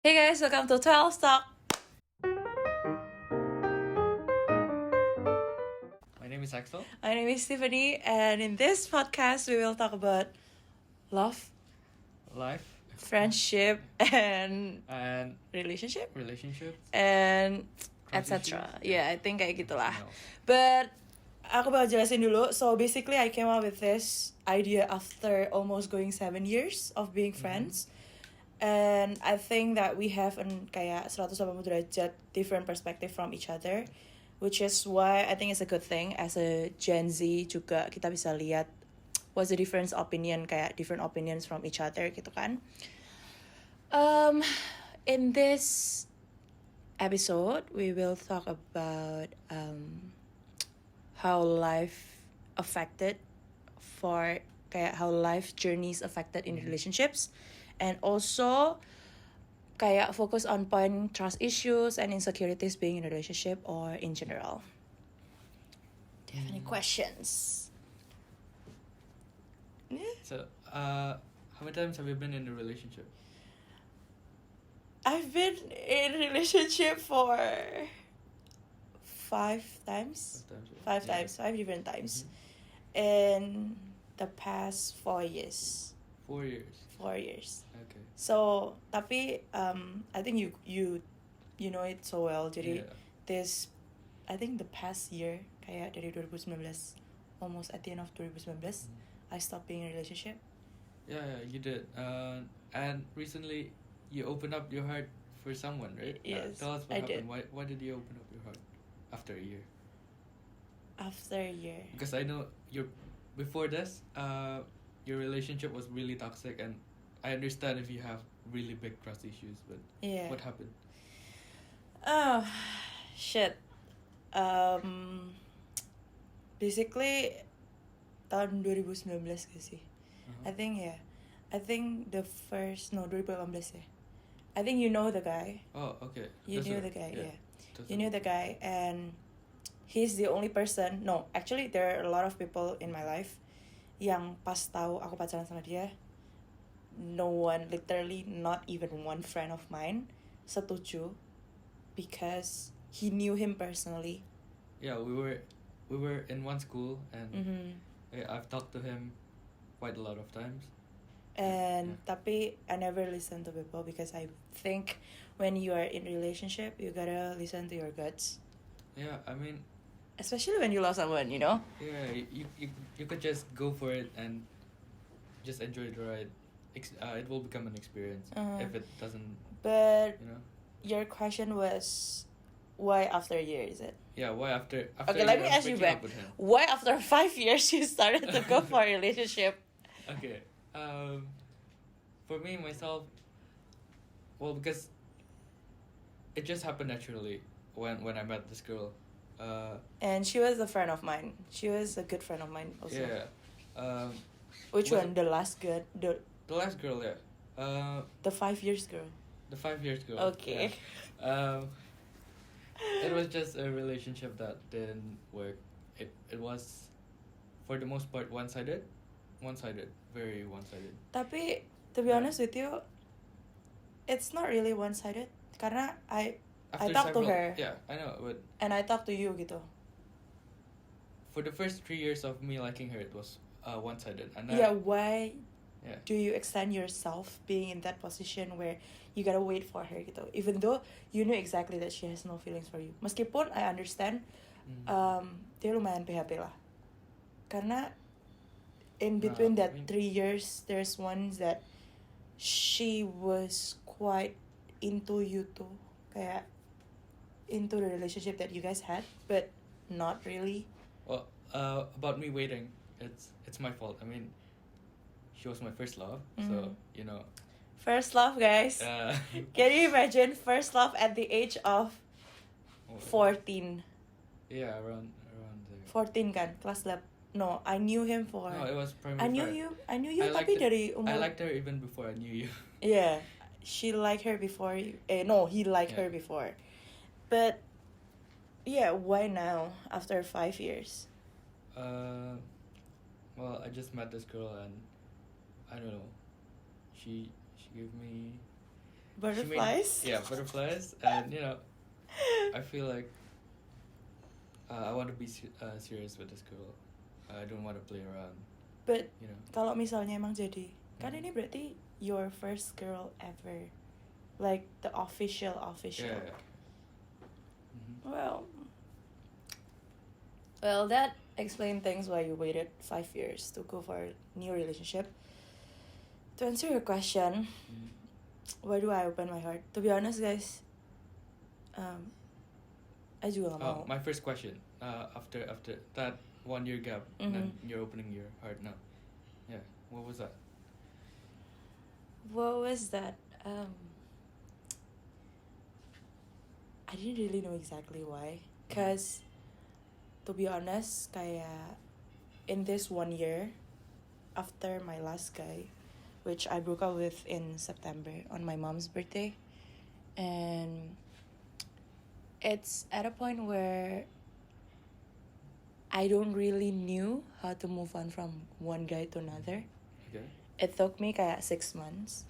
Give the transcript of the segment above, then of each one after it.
Hey guys, welcome to 12TALKS. My name is Axel. My name is Tiffany, and in this podcast, we will talk about love, Life friendship, and and relationship, relationships. and Trust etc. issues. Yeah, I think kayak gitulah. Everything else. But aku bakal jelasin dulu. So basically, I came up with this idea after almost going 7 years of being friends. And I think that we have kayak 180 derajat different perspective from each other, which is why I think it's a good thing as a Gen Z juga kita bisa lihat what's the different opinion, kayak different opinions from each other gitu kan. In this episode, we will talk about how life affected for kayak how life journeys affected in relationships, and also kayak focus on point trust issues and insecurities being in a relationship or in general. Do you have any questions? Yeah. So, how many times have you been in a relationship? I've been in a relationship for 5 times. 5 Yeah. times, 5 different times. In the past 4 years. 4 years. 4 years. Okay. So, tapi I think you know it so well. Jadi Yeah. this, I think the past year, kayak dari 2019, almost at the end of 2019, I stopped being in a relationship. Yeah, you did. And recently, you opened up your heart for someone, right? Yes, Tell us what I happened. did. Why did you open up your heart after a year? After a year. Because I know before this, your relationship was really toxic, and I understand if you have really big trust issues, but Yeah. what happened? Oh, shit. Basically, tahun 2019 gak sih? I think yeah. I think the first, no, 2018 ya. I think you know the guy. Oh, okay. You That's knew right. the guy, yeah. That's You knew right. the guy, and he's the only person. No, actually there are a lot of people in my life yang pas tahu aku pacaran sama dia, no one, literally not even one friend of mine setuju, because he knew him personally. Yeah, we were in one school, and I've talked to him quite a lot of times. And Yeah. tapi I never listen to people because I think when you are in relationship, you gotta listen to your guts, Yeah, I mean, especially when you love someone, you know. yeah, you could just go for it and just enjoy the ride. It will become an experience if it doesn't, But you know. your question was, why after a year, is it? Yeah, why after Okay, a let year me of ask you breaking back. up with him? Why after 5 years you started to go for a relationship? Okay. For me myself, well, because it just happened naturally when I met this girl. And she was a friend of mine. She was a good friend of mine also. Yeah. Which was one? it- The last good, The last girl, yeah. the 5 years girl. The 5 years girl. Okay. Yeah. It was just a relationship that didn't work. It was, for the most part, one-sided, very one-sided. Tapi to be Yeah. honest with you, it's not really one-sided. Karena I After talked to several- her. Yeah, I know, but And I talked to you gitu. for the first 3 years of me liking her, it was one-sided. And Yeah, why yeah. do you extend yourself being in that position where you gotta wait for her gitu, even though you know exactly that she has no feelings for you? Meskipun I understand dia lumayan PHP lah, karena in between Nah, that I mean- 3 years there's ones that she was quite into you too, kayak into the relationship that you guys had, but not really. Well, about me waiting, it's my fault. I mean, she was my first love, so you know. First love, guys. Can you imagine first love at the age of 14? Yeah, around there. 14 kan, kelas 8. No, I knew him for... No, it was primary. I knew you tapi dari umur... I liked her even before I knew you. Yeah, she liked her before you... no, he liked her before. But, yeah, why now, after 5 years? Well, I just met this girl, and I don't know. She gave me Butterflies? Yeah, butterflies, and I feel like I want to be serious with this girl. I don't want to play around. But You know. kalau misalnya emang jadi, kan ini berarti your first girl ever, like the official. Yeah. Well, that explains things why you waited 5 years to go for a new relationship. To answer your question, why do I open my heart? To be honest, guys, I juga gak mau. My first question, after that 1 year gap, and then you're opening your heart now. Yeah, what was that? What was that? I didn't really know exactly why. Cause, to be honest, kayak in this 1 year, after my last guy, which I broke up with in September on my mom's birthday, and it's at a point where I don't really knew how to move on from one guy to another. Okay. It took me kayak 6 months.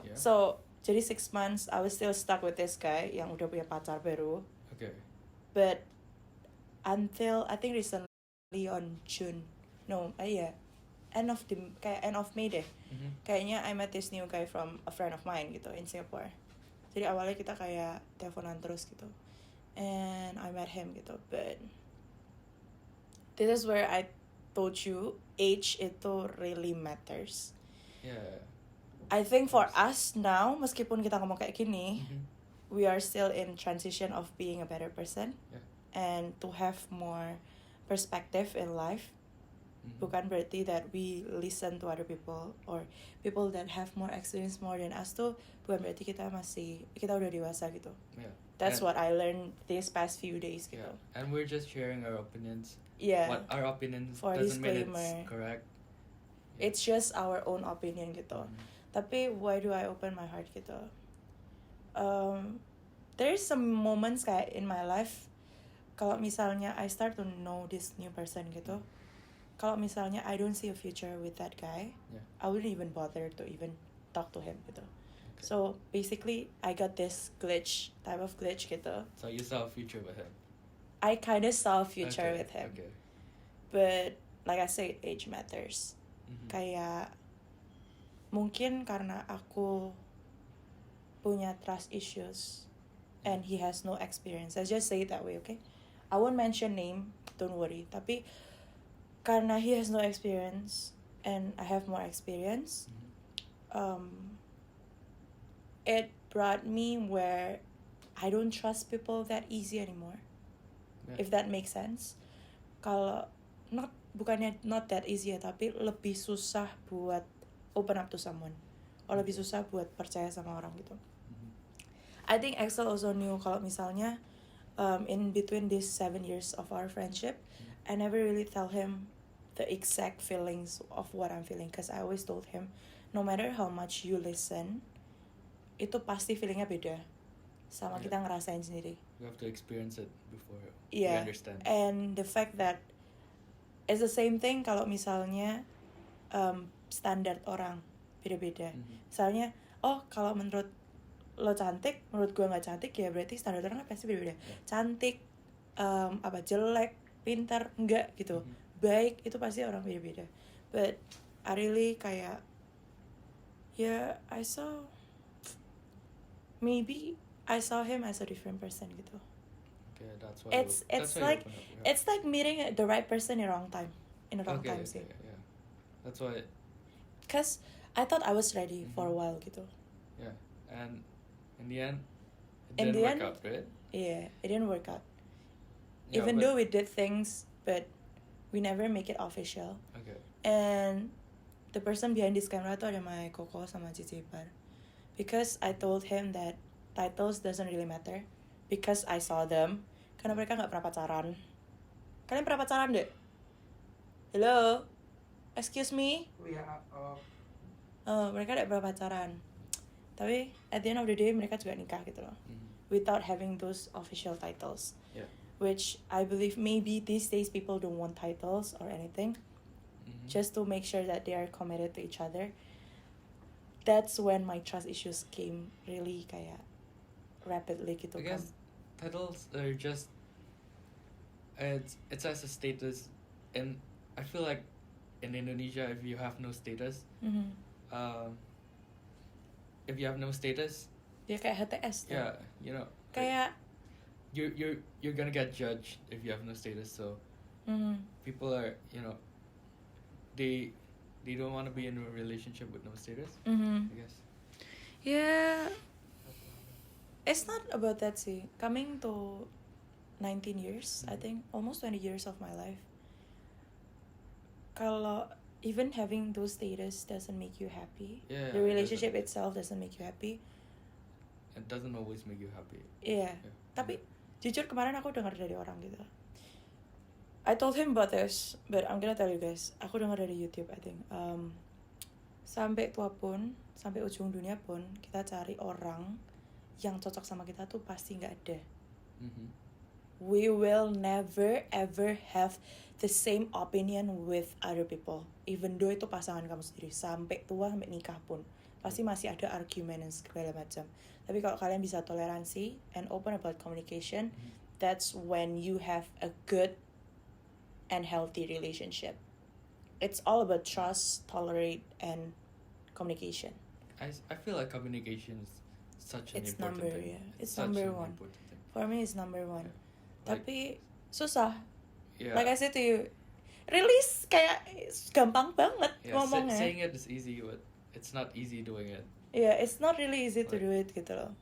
Yeah. So, jadi 6 months, I was still stuck with this guy yang udah punya pacar baru. Okay. But until I think recently on June, end of May deh. Kayaknya I met this new guy from a friend of mine gitu in Singapore. Jadi awalnya kita kayak teleponan terus gitu, and I met him gitu. But this is where I told you age itu really matters. Yeah. I think for us now, meskipun kita ngomong kayak gini, we are still in transition of being a better person, and to have more perspective in life. Bukan berarti that we listen to other people or people that have more experience more than us tuh bukan berarti kita udah dewasa gitu. Yeah. That's what I learned these past few days gitu. Yeah. And we're just sharing our opinions. Yeah. What our opinions For doesn't disclaimer, mean it's correct. Yeah. It's just our own opinion gitu. Tapi why do I open my heart gitu? There's some moments kayak in my life, kalau misalnya I start to know this new person gitu, kalau misalnya I don't see a future with that guy, I wouldn't even bother to even talk to him gitu. Okay. So basically, I got this type of glitch gitu. So you saw a future with him? I kind of saw a future with him. Okay. But like I said, age matters. Kayak mungkin karena aku punya trust issues and he has no experience. Let's just say it that way, okay? I won't mention name, don't worry. Tapi karena he has no experience and I have more experience, it brought me where I don't trust people that easy anymore. If that makes sense. Kalau bukannya not that easy ya, tapi lebih susah buat open up to someone, or lebih susah buat percaya sama orang gitu. I think Axel also knew kalau misalnya in between these 7 years of our friendship, I never really tell him the exact feelings of what I'm feeling, because I always told him, no matter how much you listen, itu pasti feelingnya beda sama kita ngerasain sendiri. You have to experience it before you understand. And the fact that it's the same thing kalau misalnya standar orang beda-beda. Misalnya, kalau menurut lo cantik, menurut gue nggak cantik, ya berarti standar orang pasti beda-beda. Cantik, jelek, pintar, enggak gitu. Baik, itu pasti orang beda-beda. But I really kayak, maybe I saw him as a different person gitu. Okay, that's why it's like meeting the right person in the wrong time. Sih. Yeah. That's why. Cause I thought I was ready for a while gitu. Yeah, and in the end, it didn't work out, right? Yeah, it didn't work out. Yeah, Even though we did things, but we never make it official. Okay. And the person behind this camera tuh ada my Koko sama Cici Ipar. Because I told him that titles doesn't really matter. Because I saw them. Karena mereka gak pernah pacaran. Kalian pernah pacaran deh? Hello? Excuse me? Mereka gak pernah pacaran. Tapi at the end of the day mereka juga nikah gitu loh. Without having those official titles. Yeah. Which I believe maybe these days people don't want titles or anything. Just to make sure that they are committed to each other. that's when my trust issues came really kayak rapidly gitu I kan. guess titles are just it's as a status, and I feel like in Indonesia, if you have no status, if you have no status, Dia kayak HTS tuh. yeah, you know, Kayak you're gonna get judged if you have no status. So people are, you know, they don't want to be in a relationship with no status. I guess. Yeah, it's not about that sih. Coming to 19 years, I think almost 20 years of my life. Kalau even having those status doesn't make you happy. Yeah, The relationship itself doesn't make you happy. It doesn't always make you happy. Iya. Tapi jujur kemarin aku dengar dari orang gitu. I told him about this, but I'm gonna tell you guys. Aku dengar dari YouTube, I think. Sampai tua pun, sampai ujung dunia pun, kita cari orang yang cocok sama kita tuh pasti nggak ada. We will never ever have the same opinion with other people, even though itu pasangan kamu sendiri. Sampai tua, sampai nikah pun pasti masih ada argumen dan segala macam. Tapi kalau kalian bisa toleransi and open about communication, that's when you have a good and healthy relationship. It's all about trust, tolerate, and communication. I feel like communication is such an important thing. It's such number an one. important thing. For me, it's number one. Like- Tapi susah. Yeah. Like I said to you, release kayak gampang banget ngomongnya. Saying it is easy, but it's not easy doing it. Yeah, it's not really easy to do it gitu loh.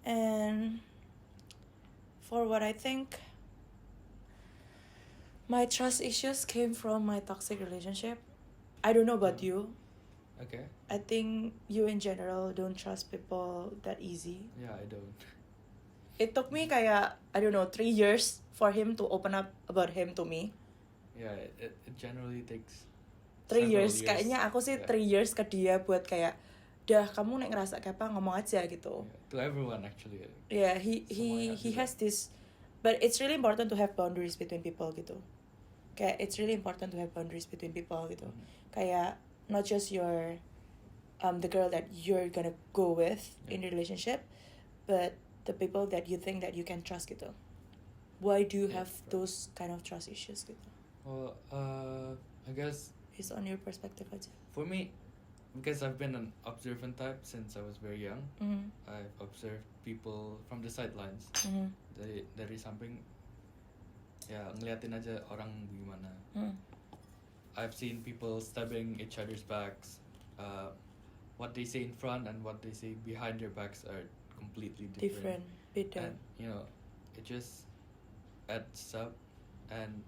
And for what I think, my trust issues came from my toxic relationship. I don't know about you. Okay. I think you in general don't trust people that easy. Yeah, I don't. It took me kayak, I don't know, 3 years for him to open up about him to me. Yeah, it generally takes 3 several years. Kayaknya aku sih Yeah. 3 years ke dia buat kayak, dah kamu nek ngerasa kayak apa ngomong aja gitu. Yeah, to everyone actually. Yeah, he Semuanya juga. has this, but it's really important to have boundaries between people gitu. Kayak it's really important to have boundaries between people gitu. Kayak not just your the girl that you're gonna go with in the relationship, but the people that you think that you can trust gitu. Why do you have those kind of trust issues gitu? Well, I guess Based on your perspective aja. for me, because I've been an observant type since I was very young, I've observed people from the sidelines. Dari samping, ya ngeliatin aja orang gimana. I've seen people stabbing each other's backs. What they say in front and what they say behind their backs are completely different. Beda. And you know, it just adds up, and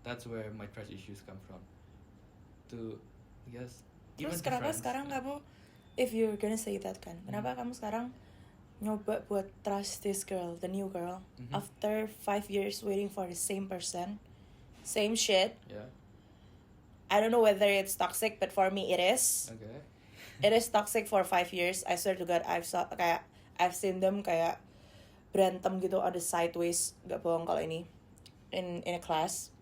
that's where my trust issues come from. To, I guess, even Terus to kenapa friends, sekarang yeah. kamu, if you're gonna say that kan, kenapa kamu sekarang nyoba buat trust this girl, the new girl, after 5 years waiting for the same person, same shit. Yeah. I don't know whether it's toxic, but for me it is. Okay. It is toxic for 5 years. I swear to God, I've seen them kayak berantem gitu on the sideways, gak bohong kalau ini, in a class,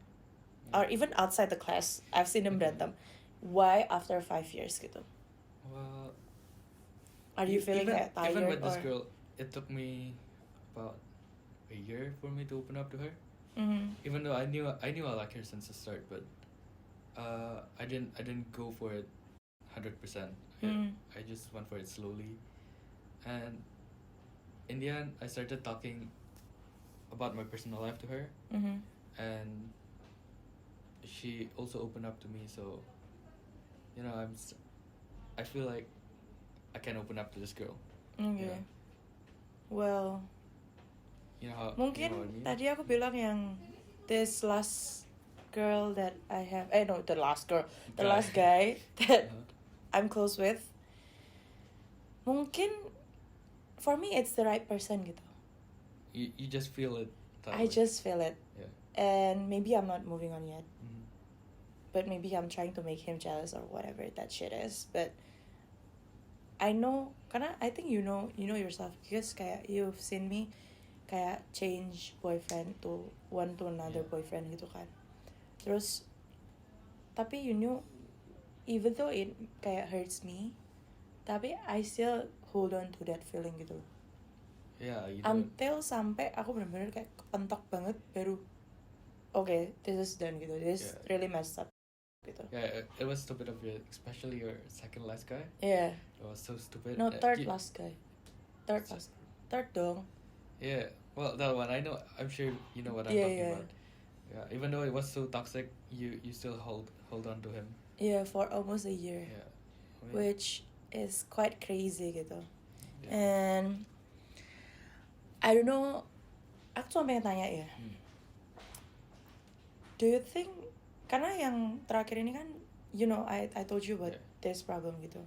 or even outside the class, I've seen them berantem. Why after 5 years gitu? Well, Are you feeling kayak tired even with this or? girl, it took me about a year for me to open up to her. Even though I knew I like her since the start, but I didn't go for it 100%. I just went for it slowly, and in the end, I started talking about my personal life to her, and she also opened up to me. So, you know, I feel like I can open up to this girl. Okay. Yeah. Well, You know how? mungkin you know what I mean? tadi aku bilang yang this last girl that I have, no, the last girl, the Guy. last guy that Uh-huh. I'm close with, mungkin for me it's the right person gitu. You just feel it. that I way. just feel it, Yeah. and maybe I'm not moving on yet, Mhm. but maybe I'm trying to make him jealous or whatever that shit is. But I know, karena I think you know yourself, because kayak you've seen me kayak change boyfriend to one to another Yeah. boyfriend gitu kan. Terus tapi you know, even though it kayak hurts me, Tapi I still hold on to that feeling gitu. Yeah, you don't. Until sampai aku benar-benar kayak kepentok banget baru okay, this is done gitu. This really messed up gitu. Yeah, it was stupid of you, especially your second last guy. Yeah. It was so stupid. No, third last guy. Third dong. Yeah, well, that one I know. I'm sure you know what I'm talking about. Yeah, even though it was so toxic, you still hold on to him. Yeah, for almost a year. Yeah. I mean, Which is quite crazy gitu. yeah. And I don't know, aku cuma pengen tanya ya. Do you think, karena yang terakhir ini kan, you know, I told you about this problem gitu.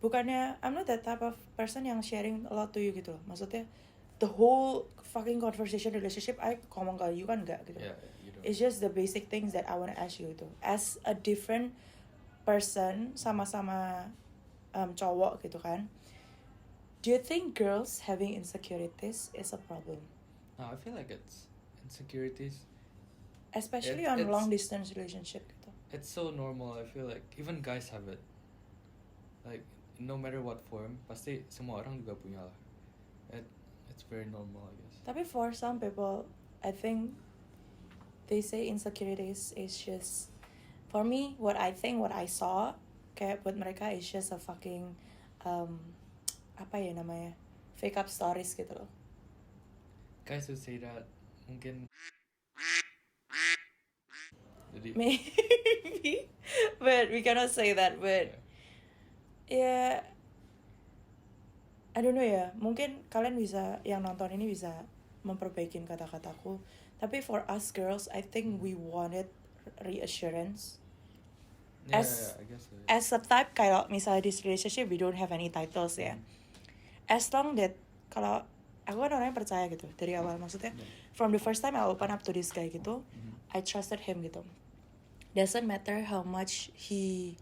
Bukannya, I'm not that type of person yang sharing a lot to you gitu loh. Maksudnya, the whole fucking conversation relationship, I ngomong ke you kan enggak gitu. Yeah, you don't. It's just the basic things that I want to ask you gitu. As a different person, sama-sama cowok gitu kan. Do you think girls having insecurities is a problem? No, I feel like it's insecurities. Especially on long distance relationship gitu. It's so normal. I feel like even guys have it. Like no matter what form, pasti semua orang juga punya lah. It's very normal, I guess. Tapi for some people, I think they say insecurities is just, for me, what I saw, kayak buat mereka is just a fucking apa ya namanya, fake up stories gitu loh. Guys who say that mungkin maybe, but we cannot say that. But yeah, I don't know ya. Mungkin kalian bisa, yang nonton ini bisa memperbaikin kata-kataku. Tapi for us girls, I think we wanted reassurance. Yeah, I guess so. As a type, kayak misalnya this relationship we don't have any titles ya. As long that, kalau aku kan orangnya percaya gitu dari awal, maksudnya from the first time I open up to this guy gitu, I trusted him gitu. Doesn't matter how much he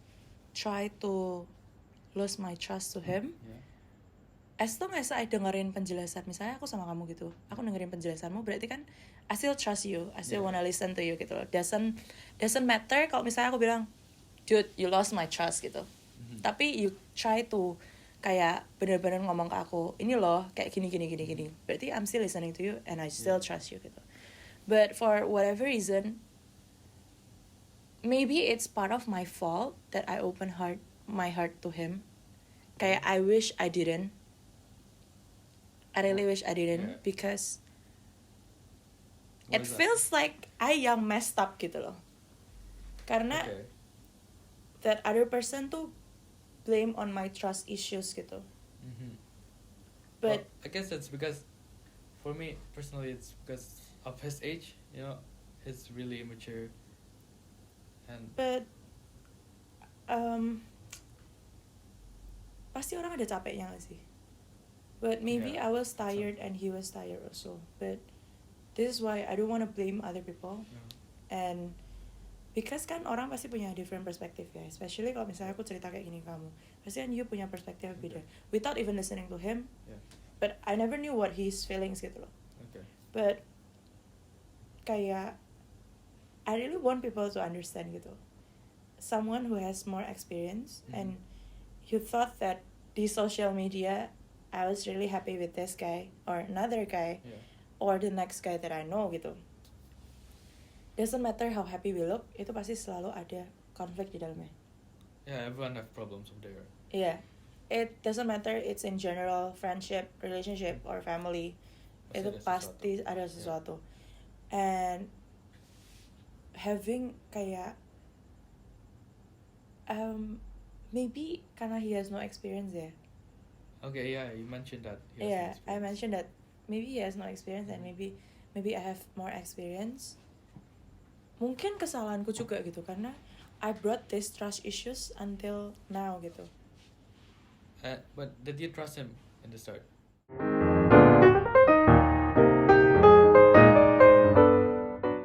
try to lose my trust to him. As long as I dengerin penjelasan, misalnya aku sama kamu gitu, aku dengerin penjelasanmu, berarti kan I still trust you, I still wanna listen to you gitu loh. Doesn't matter kalau misalnya aku bilang, dude, you lost my trust gitu. Tapi you try to kayak bener-bener ngomong ke aku, ini loh kayak gini. Berarti I'm still listening to you and I still trust you gitu. But for whatever reason, maybe it's part of my fault that I open my heart to him. Kayak I wish I didn't. I really wish I didn't because it feels like I yang messed up gitu loh. Karena that other person tuh blame on my trust issues gitu. But well, I guess it's because, for me personally, it's because of his age. You know, he's really immature. But pasti orang ada capeknya gak sih? But maybe I was tired and he was tired also. But this is why I don't want to blame other people. And because kan orang pasti punya different perspective ya. Especially kalau misalnya aku cerita kayak gini ke kamu, pasti kan you punya perspektif beda. Without even listening to him. But I never knew what his feelings gitu loh. But kayak I really want people to understand gitu. Someone who has more experience and you thought that di social media I was really happy with this guy or another guy or the next guy that I know gitu. Doesn't matter how happy we look, itu pasti selalu ada konflik di dalamnya. Yeah, everyone have problems over there. Yeah, it doesn't matter. It's in general, friendship, relationship, or family. Itu pasti ada sesuatu. And having kayak maybe karena he has no experience ya. Okay, yeah, you mentioned that. Yeah, I mentioned that maybe he has no experience and maybe I have more experience. Mungkin kesalahanku juga gitu karena I brought this trust issues until now gitu. But did you trust him in the start?